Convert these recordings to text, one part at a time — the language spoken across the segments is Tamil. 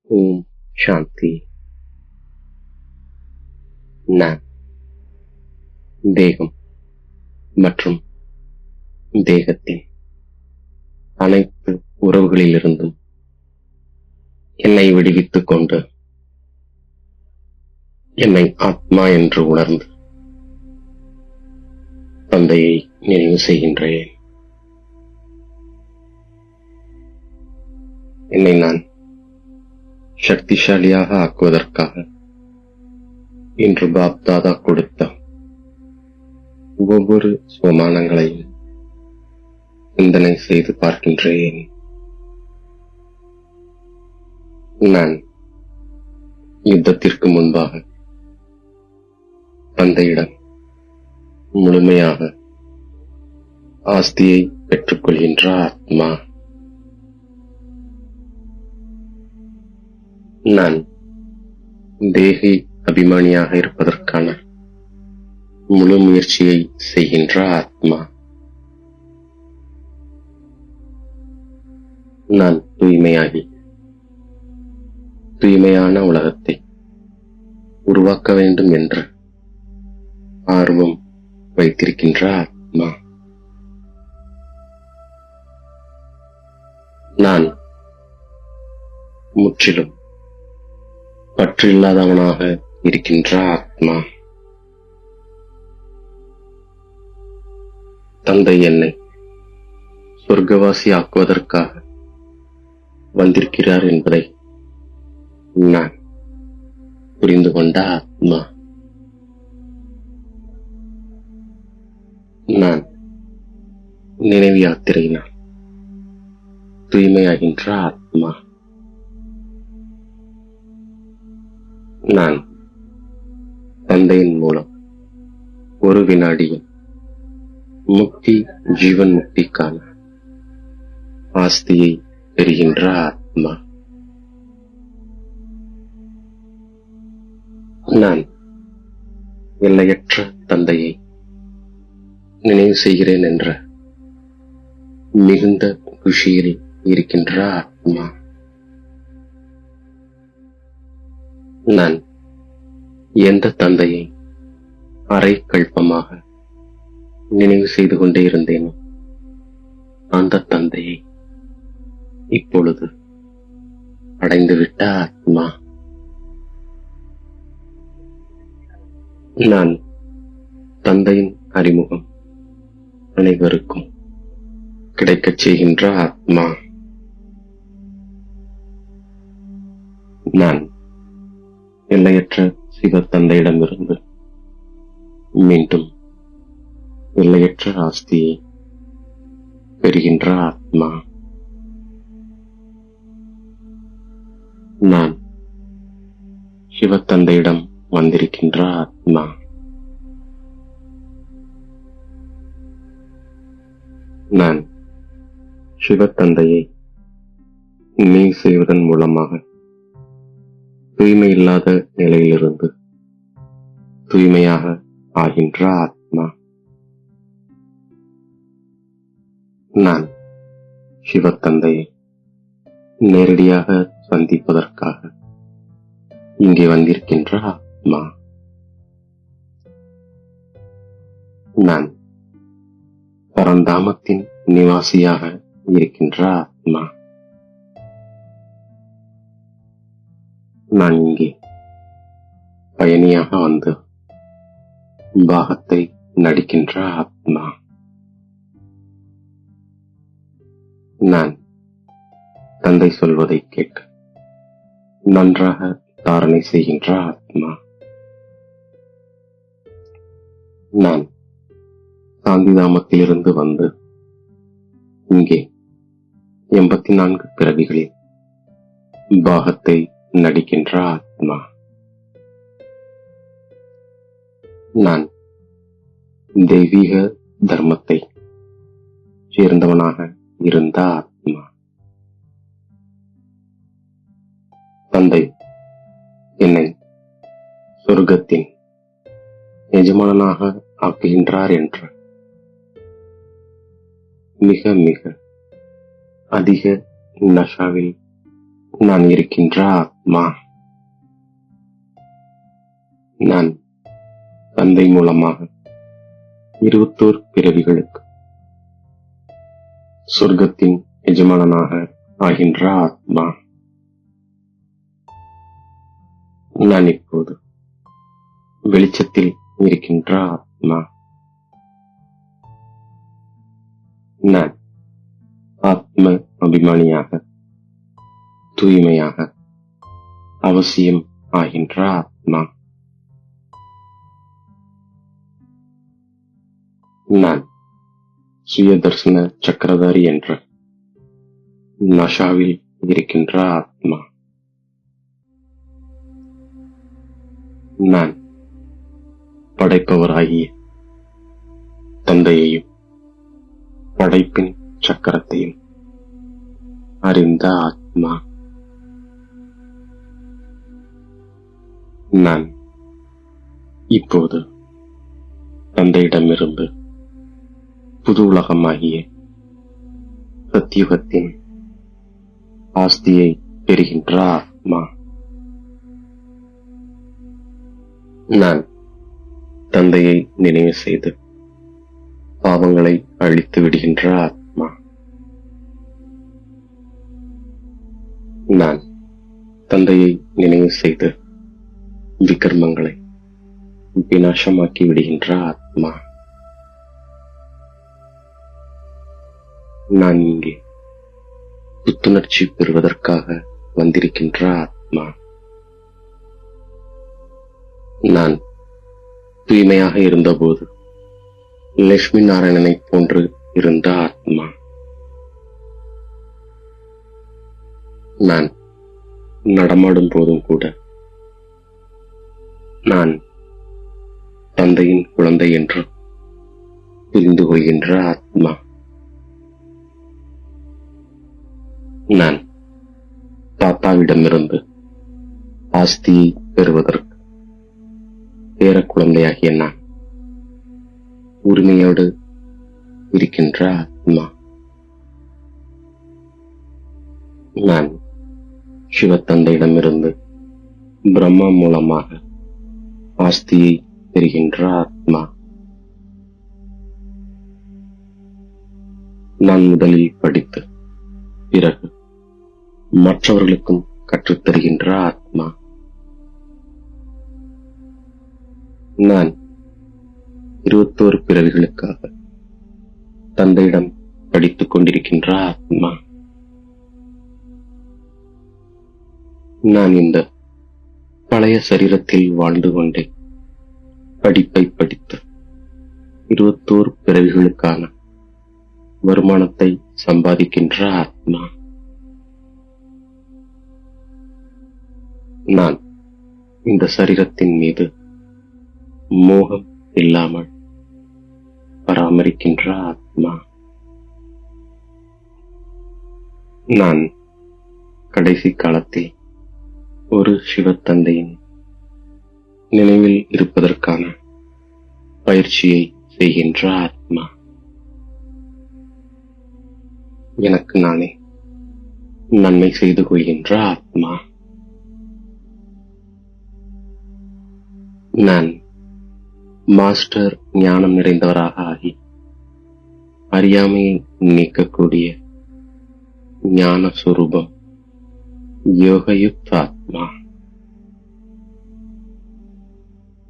ஓம் சாந்தி. நான் தேகம் மற்றும் தேகத்தின் அனைத்து உறவுகளிலிருந்தும் என்னை விடுவித்துக் கொண்டு என்னை ஆத்மா என்று உணர்ந்து தந்தையை நினைவு செய்கின்றேன். என்னை நான் சக்திசாலியாக ஆக்குவதற்காக இன்று பாப் தாதா கொடுத்த ஒவ்வொரு சோமானங்களையும் சிந்தனை செய்து பார்க்கின்றேன். நான் யுத்தத்திற்கு முன்பாக தந்தையிடம் முழுமையாக ஆஸ்தியை பெற்றுக்கொள்கின்ற ஆத்மா. நான் தேகி அபிமானியாக இருப்பதற்கான முழு முயற்சியை செய்கின்ற ஆத்மா. நான் தூய்மையாகி தூய்மையான உலகத்தை உருவாக்க வேண்டும் என்ற ஆர்வம் வைத்திருக்கின்ற ஆத்மா. நான் முற்றிலும் பற்றில்லாதவனாக இருக்கின்ற ஆத்மா. தந்தை என்னை சொர்க்கவாசி ஆக்குவதற்காக வந்திருக்கிறார் என்பதை நான் புரிந்து கொண்ட ஆத்மா. நான் நினைவு யாத்திரையினால் தூய்மையாகின்ற ஆத்மா. நான் தந்தையின் மூலம் ஒரு வினாடியில் முக்தி ஜீவன் முக்திக்கான ஆஸ்தியை பெறுகின்ற ஆத்மா. நான் எல்லையற்ற தந்தையை நினைவு செய்கிறேன் என்ற மிகுந்த குஷியில் இருக்கின்ற ஆத்மா. நான் எந்த தந்தையை அரை கல்பமாக நினைவு செய்து கொண்டே இருந்தேனோ அந்த தந்தையை இப்பொழுது அடைந்துவிட்ட ஆத்மா. நான் தந்தையின் அறிமுகம் அனைவருக்கும் கிடைக்கச் செய்கின்ற ஆத்மா. நான் எல்லையற்ற சிவ தந்தையிடமிருந்து மீண்டும் எல்லையற்ற ஆஸ்தியை பெறுகின்ற ஆத்மா. நான் சிவ தந்தையிடம் வந்திருக்கின்ற ஆத்மா. நான் சிவ தந்தையை நினைவு செய்வதன் மூலமாக தூய்மை இல்லாத நிலையிலிருந்து தூய்மையாக ஆகின்ற ஆத்மா. நான் சிவ தந்தையை நேரடியாக சந்திப்பதற்காக இங்கே வந்திருக்கின்ற ஆத்மா. நான் பரந்தாமத்தின் நிவாசியாக இருக்கின்ற ஆத்மா. நான் இங்கே பயணியாக வந்து பாகத்தை நடிக்கின்ற ஆத்மா. நான் தந்தை சொல்வதை கேட்டு நன்றாக தாரணை செய்கின்ற ஆத்மா. நான் சாந்திதாமத்திலிருந்து வந்து இங்கே 84 பிறவிகளில் பாகத்தை நடிக்கின்ற ஆத்மா. நான் தெய்வீக தர்மத்தை சேர்ந்தவனாக இருந்த ஆத்மா. தந்தை என்னை சொர்க்கத்தின் எஜமானனாக ஆக்குகின்றார் என்ற மிக மிக அதிக நஷாவில் நான் இருக்கின்ற ஆத்மா. நான் தந்தை மூலமாக 21 பிறவிகளுக்கு சொர்க்கத்தின் எஜமானனாக ஆகின்ற ஆத்மா. நான் இப்போது வெளிச்சத்தில் இருக்கின்ற ஆத்மா. நான் ஆத்ம அபிமானியாக, தூய்மையாக அவசியம் ஆகின்ற ஆத்மா. நான் சுயதர்சன சக்கரதாரி என்ற நஷாவில் இருக்கின்ற ஆத்மா. நான் படைப்பவராகிய தந்தையையும் படைப்பின் சக்கரத்தையும் அறிந்த ஆத்மா. நான் இப்போது தந்தையிடமிருந்து புது உலகமாகிய சத்தியுகத்தின் ஆஸ்தியை பெறுகின்ற ஆத்மா. நான் தந்தையை நினைவு செய்து பாவங்களை அழித்து விடுகின்ற ஆத்மா. நான் தந்தையை நினைவு செய்து விகர்மங்களை விநாசமாக்கி விடுகின்ற ஆத்மா. நான் இங்கே புத்துணர்ச்சி பெறுவதற்காக வந்திருக்கின்ற ஆத்மா. நான் தூய்மையாக இருந்தபோது லட்சுமி நாராயணனை போன்று இருந்த ஆத்மா. நான் நடமாடும் போதும் கூட நான் தந்தையின் குழந்தை என்று புரிந்து கொள்கின்ற ஆத்மா. நான் தாத்தாவிடமிருந்து ஆஸ்தியை பெறுவதற்கு பேர குழந்தையாகிய நான் உரிமையோடு இருக்கின்ற ஆத்மா. நான் சிவத்தந்தையிடமிருந்து பிரம்மா மூலமாக ஆஸ்தியை பெறுகின்ற ஆத்மா. நான் முதலில் படித்து பிறகு மற்றவர்களுக்கும் கற்றுத்தருகின்ற ஆத்மா. நான் 21 பிறவிகளுக்காக தந்தையிடம் படித்துக் கொண்டிருக்கின்ற ஆத்மா. நான் இந்த பழைய சரீரத்தில் வாழ்ந்து கொண்டே படிப்பை படித்து 21 பிறவிகளுக்கான வருமானத்தை சம்பாதிக்கின்ற ஆத்மா. நான் இந்த சரீரத்தின் மீது மோகம் இல்லாமல் பராமரிக்கின்ற ஆத்மா. நான் கடைசி காலத்தில் ஒரு சிவத்தந்தையின் நினைவில் இருப்பதற்கான பயிற்சியை செய்கின்ற ஆத்மா. எனக்கு நானே நன்மை செய்து கொள்கின்ற ஆத்மா. நான் மாஸ்டர் ஞானம் நிறைந்தவராக ஆகி அறியாமையை நீக்கக்கூடிய ஞான சுரூபம் யோகயுக்த ஆத்மா.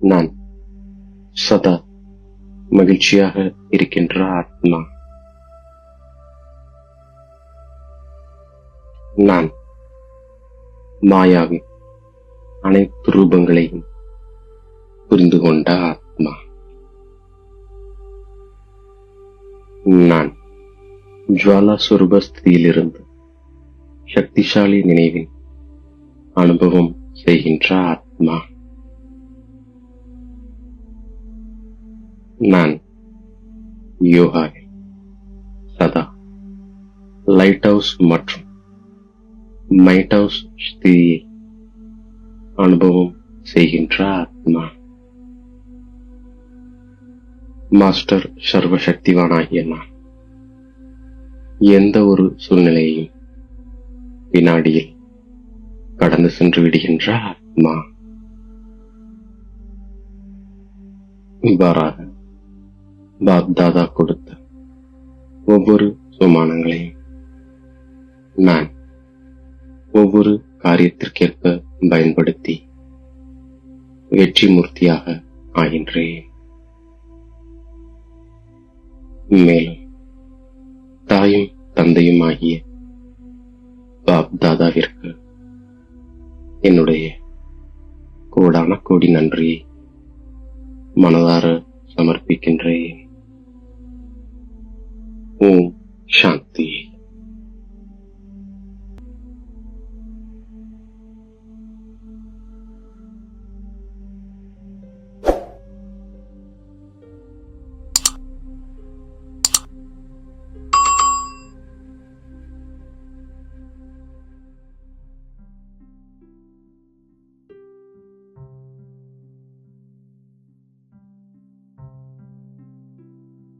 நான் சதா மகிழ்ச்சியாக இருக்கின்ற ஆத்மா. நான் மாயாவின் அனைத்து ரூபங்களையும் புரிந்து கொண்ட ஆத்மா. நான் ஜுவாலா சுரூப ஸ்திதியிலிருந்து சக்திசாலி நினைவின் அனுபவம் செய்கின்ற ஆத்மா. நான் யோகாவில் சதா லைட் ஹவுஸ் மற்றும் மைட் ஹவுஸ் ஸ்திதியை அனுபவம் செய்கின்ற ஆத்மா. மாஸ்டர் சர்வசக்திவானாகிய நான் எந்த ஒரு சூழ்நிலையையும் வினாடியில் கடந்து சென்று விடுகின்ற ஆத்மா. இவ்வாறாக பாப்தாதா கொடுத்த ஒவ்வொரு சுமானங்களையும் நான் ஒவ்வொரு காரியத்திற்கேற்ப பயன்படுத்தி வெற்றி மூர்த்தியாக ஆகின்றேன். மேலும் தாயும் தந்தையும் ஆகிய பாப்தாதாவிற்கு என்னுடைய கோடான கோடி நன்றியை மனதார சமர்ப்பிக்கின்றேன். ஓம் சாந்தி.